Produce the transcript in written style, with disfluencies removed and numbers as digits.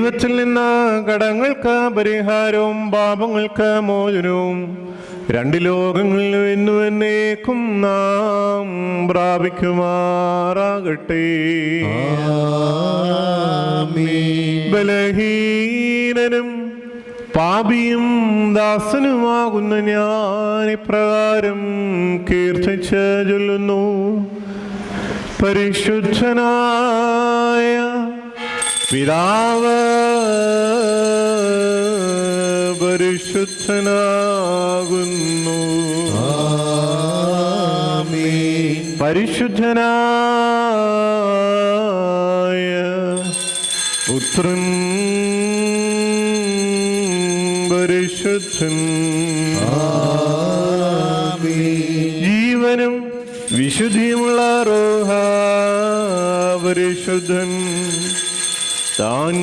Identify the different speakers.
Speaker 1: ദൈവത്തിൽ നിന്ന് കടങ്ങൾക്ക് പരിഹാരവും പാപങ്ങൾക്ക് മോചനവും രണ്ട് ലോകങ്ങളിലും എന്നും എന്നേക്കും നാം പ്രാപിക്കുമാറാകട്ടെ. ബലഹീനനും പാപിയും ദാസനുമാകുന്ന ഞാൻ ഇപ്രകാരം കീർത്തിച്ച് ചൊല്ലുന്നു. പരിശുദ്ധനായ പിതാവ് പരിശുദ്ധനാകുന്നു. പരിശുദ്ധനായ പുത്രൻ പരിശുദ്ധൻ. ജീവനും വിശുദ്ധിയുമുള്ള റൂഹ പരിശുദ്ധൻ. താൻ